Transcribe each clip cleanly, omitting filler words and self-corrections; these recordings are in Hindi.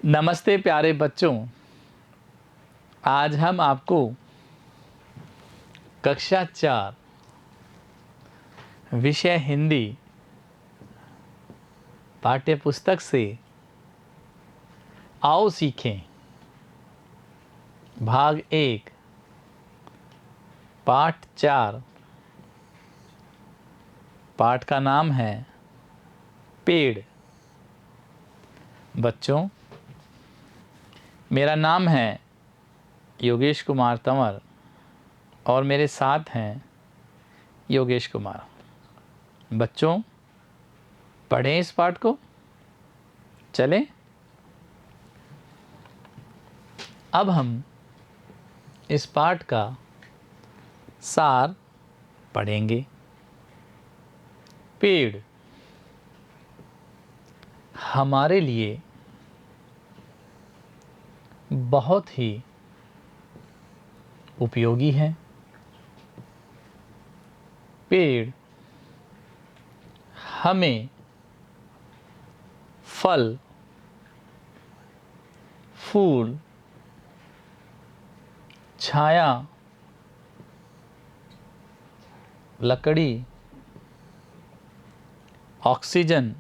नमस्ते प्यारे बच्चों। आज हम आपको कक्षा 4 विषय हिंदी पाठ्य पुस्तक से आओ सीखें भाग 1 पाठ 4 पाठ का नाम है पेड़। बच्चों, मेरा नाम है योगेश कुमार तंवर और मेरे साथ हैं योगेश कुमार। बच्चों, पढ़ें इस पाठ को। चलें। अब हम इस पाठ का सार पढ़ेंगे। पेड़ हमारे लिए बहुत ही उपयोगी है। पेड़ हमें फल, फूल, छाया, लकड़ी, ऑक्सीजन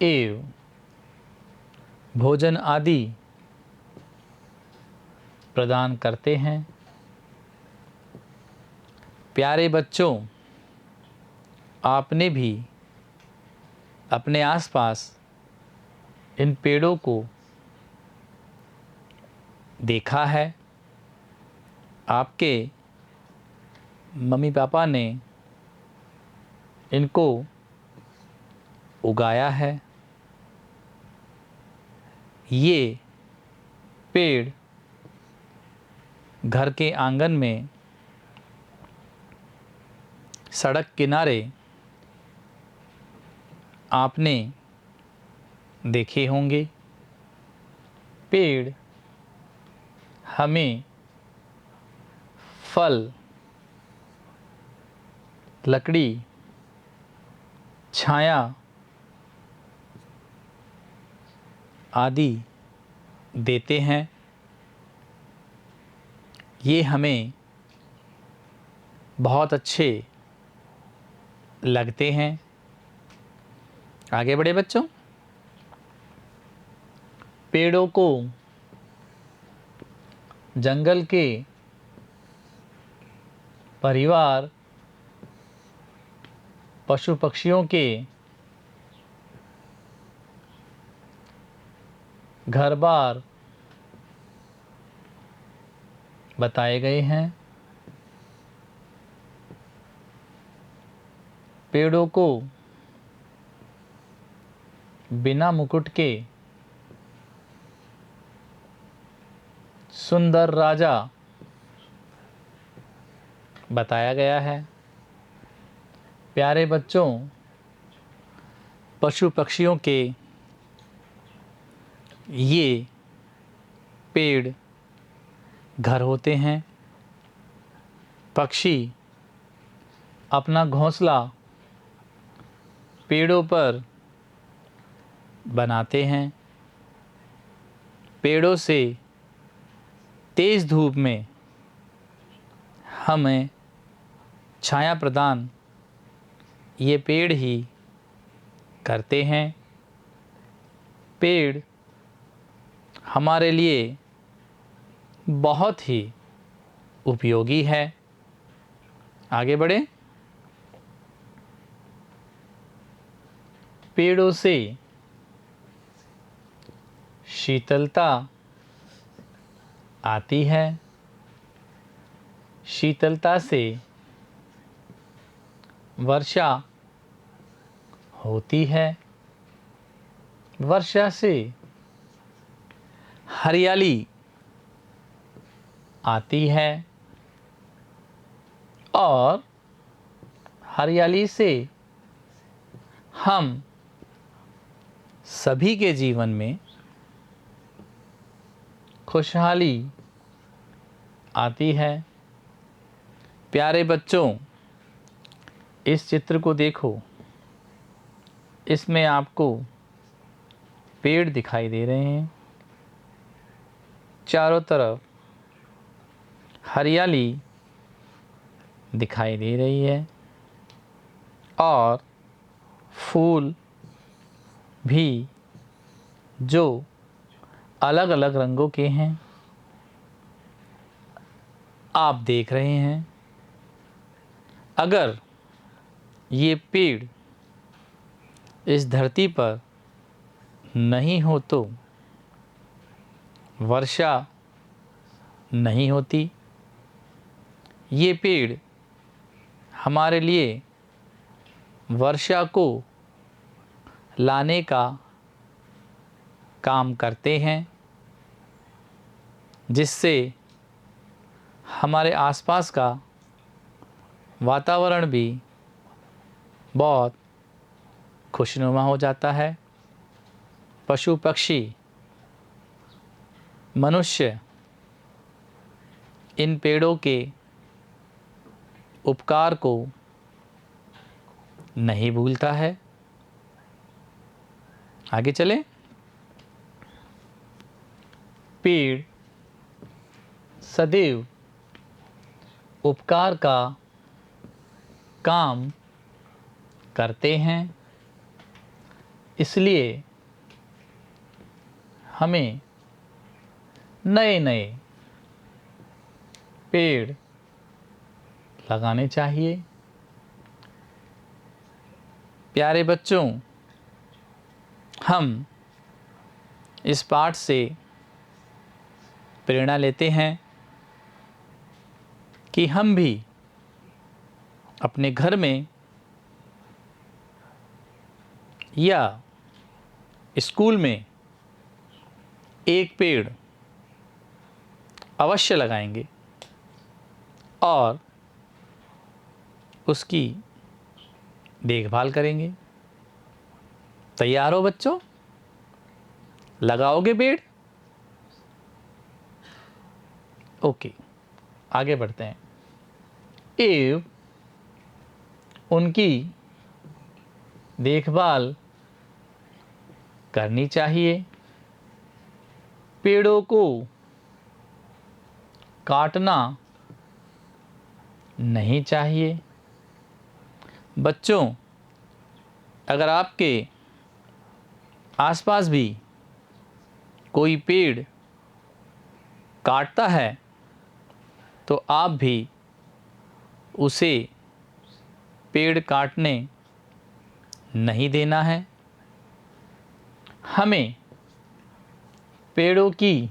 एवं भोजन आदि प्रदान करते हैं। प्यारे बच्चों, आपने भी अपने आसपास इन पेड़ों को देखा है। आपके मम्मी पापा ने इनको उगाया है। ये पेड़ घर के आंगन में, सड़क किनारे आपने देखे होंगे। पेड़ हमें फल, लकड़ी, छाया आदि देते हैं। ये हमें बहुत अच्छे लगते हैं। आगे बढ़े बच्चों। पेड़ों को जंगल के परिवार, पशु पक्षियों के घर बार बताए गए हैं। पेड़ों को बिना मुकुट के सुंदर राजा बताया गया है। प्यारे बच्चों, पशु पक्षियों के ये पेड़ घर होते हैं। पक्षी अपना घोंसला पेड़ों पर बनाते हैं। पेड़ों से तेज़ धूप में हमें छाया प्रदान ये पेड़ ही करते हैं। पेड़ हमारे लिए बहुत ही उपयोगी है। आगे बढ़े। पेड़ों से शीतलता आती है। शीतलता से वर्षा होती है। वर्षा से हरियाली आती है और हरियाली से हम सभी के जीवन में खुशहाली आती है। प्यारे बच्चों, इस चित्र को देखो। इसमें आपको पेड़ दिखाई दे रहे हैं। चारों तरफ हरियाली दिखाई दे रही है और फूल भी जो अलग अलग रंगों के हैं आप देख रहे हैं। अगर ये पेड़ इस धरती पर नहीं हो तो वर्षा नहीं होती। ये पेड़ हमारे लिए वर्षा को लाने का काम करते हैं, जिससे हमारे आसपास का वातावरण भी बहुत खुशनुमा हो जाता है। पशु पक्षी मनुष्य इन पेड़ों के उपकार को नहीं भूलता है। आगे चलें। पेड़ सदैव उपकार का काम करते हैं, इसलिए हमें नए नए पेड़ लगाने चाहिए। प्यारे बच्चों, हम इस पाठ से प्रेरणा लेते हैं कि हम भी अपने घर में या स्कूल में एक पेड़ अवश्य लगाएंगे और उसकी देखभाल करेंगे। तैयार हो बच्चों? लगाओगे पेड़? ओके, आगे बढ़ते हैं। एव उनकी देखभाल करनी चाहिए। पेड़ों को काटना नहीं चाहिए। बच्चों, अगर आपके आसपास भी कोई पेड़ काटता है तो आप भी उसे पेड़ काटने नहीं देना है। हमें पेड़ों की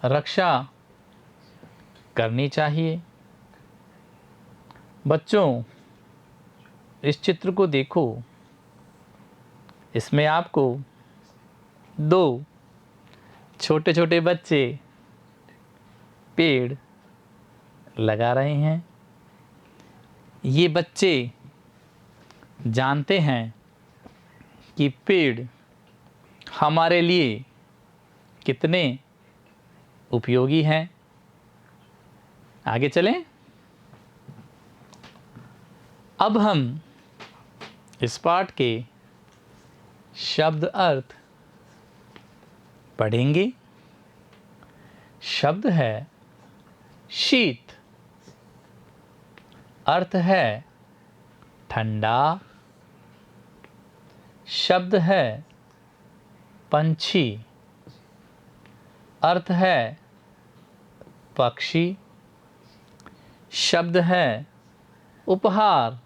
रक्षा करनी चाहिए। बच्चों, इस चित्र को देखो। इसमें आपको दो छोटे छोटे बच्चे पेड़ लगा रहे हैं। ये बच्चे जानते हैं कि पेड़ हमारे लिए कितने उपयोगी हैं। आगे चलें। अब हम इस पाठ के शब्द अर्थ पढ़ेंगे। शब्द है शीत, अर्थ है ठंडा। शब्द है पंछी, अर्थ है पक्षी। शब्द है उपहार,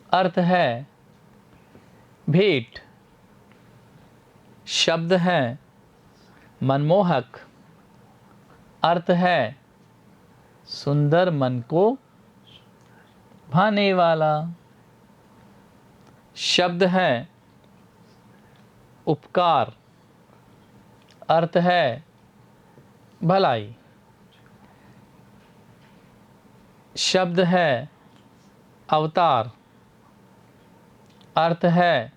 अर्थ है भेंट। शब्द है मनमोहक, अर्थ है सुंदर, मन को भाने वाला। शब्द है उपकार, अर्थ है भलाई। शब्द है अवतार, अर्थ है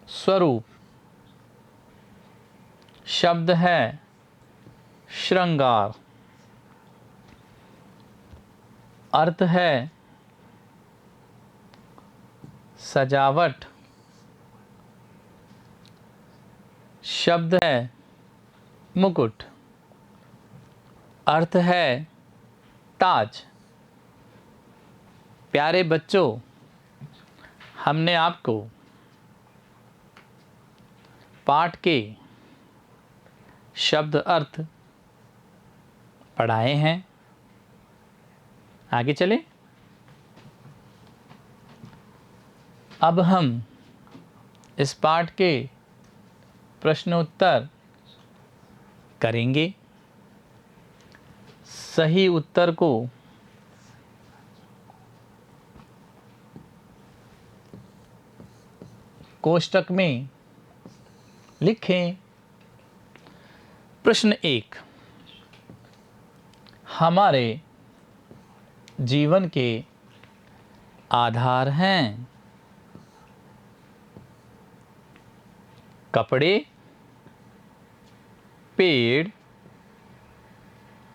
स्वरूप। शब्द है श्रृंगार, अर्थ है सजावट। शब्द है मुकुट, अर्थ है ताज। प्यारे बच्चों, हमने आपको पाठ के शब्द अर्थ पढ़ाए हैं। आगे चले। अब हम इस पाठ के प्रश्नोत्तर करेंगे। सही उत्तर को कोष्टक में लिखें। प्रश्न 1, हमारे जीवन के आधार हैं कपड़े, पेड़,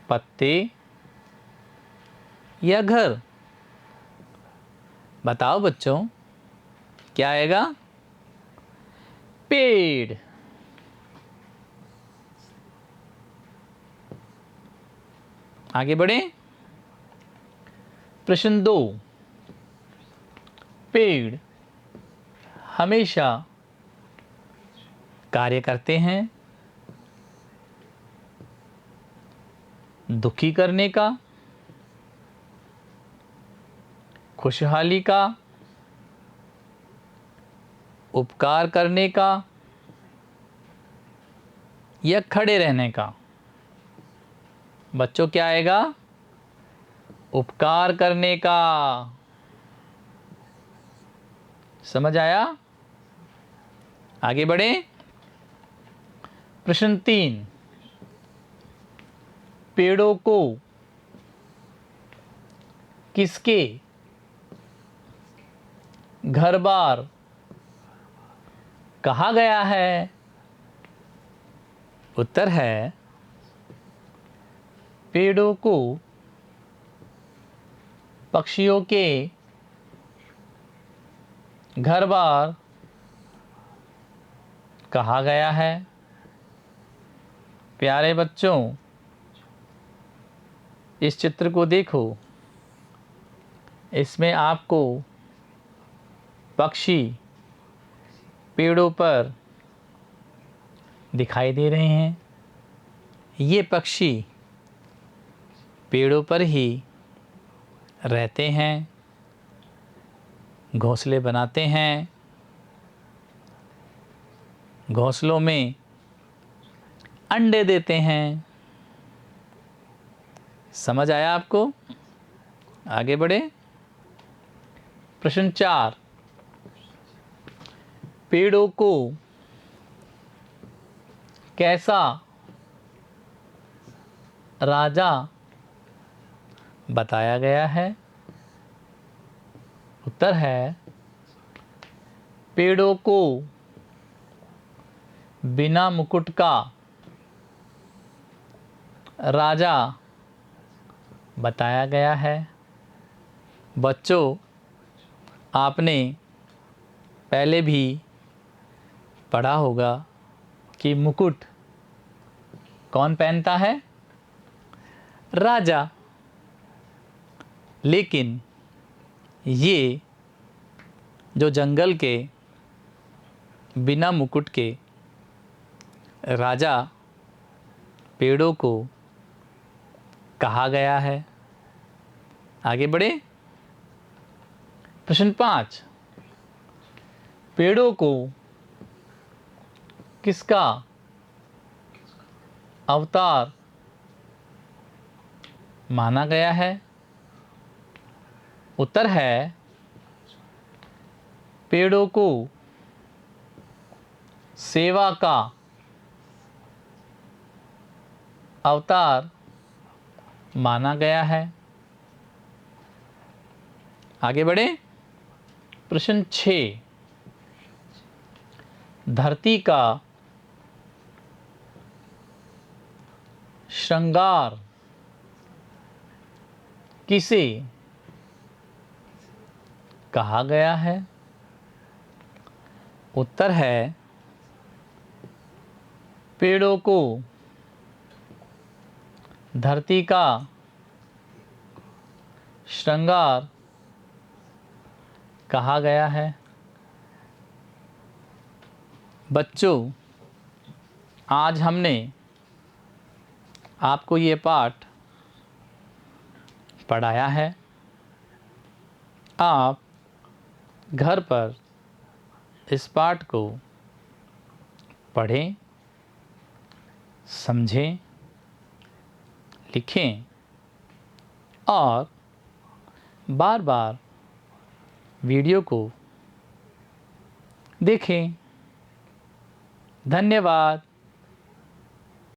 पत्ते या घर। बताओ बच्चों, क्या आएगा? पेड़। आगे बढ़े। प्रश्न 2, पेड़ हमेशा कार्य करते हैं दुखी करने का, खुशहाली का, उपकार करने का या खड़े रहने का। बच्चों, क्या आएगा? उपकार करने का। समझ आया? आगे बढ़े। प्रश्न 3, पेड़ों को किसके घर बार कहा गया है? उत्तर है पेड़ों को पक्षियों के घर बार कहा गया है। प्यारे बच्चों, इस चित्र को देखो। इसमें आपको पक्षी पेड़ों पर दिखाई दे रहे हैं। ये पक्षी पेड़ों पर ही रहते हैं, घोंसले बनाते हैं, घोंसलों में अंडे देते हैं। समझ आया आपको? आगे बढ़े। प्रश्न 4, पेड़ों को कैसा राजा बताया गया है? उत्तर है पेड़ों को बिना मुकुट का राजा बताया गया है। बच्चों, आपने पहले भी पढ़ा होगा कि मुकुट कौन पहनता है? राजा। लेकिन ये जो जंगल के बिना मुकुट के राजा पेड़ों को कहा गया है। आगे बढ़े। प्रश्न 5, पेड़ों को किसका अवतार माना गया है? उत्तर है पेड़ों को सेवा का अवतार माना गया है। आगे बढ़े। प्रश्न 6, धरती का श्रृंगार किसे कहा गया है? उत्तर है पेड़ों को धरती का श्रृंगार कहा गया है। बच्चों, आज हमने आपको ये पाठ पढ़ाया है। आप घर पर इस पाठ को पढ़ें, समझें, लिखें और बार बार वीडियो को देखें। धन्यवाद।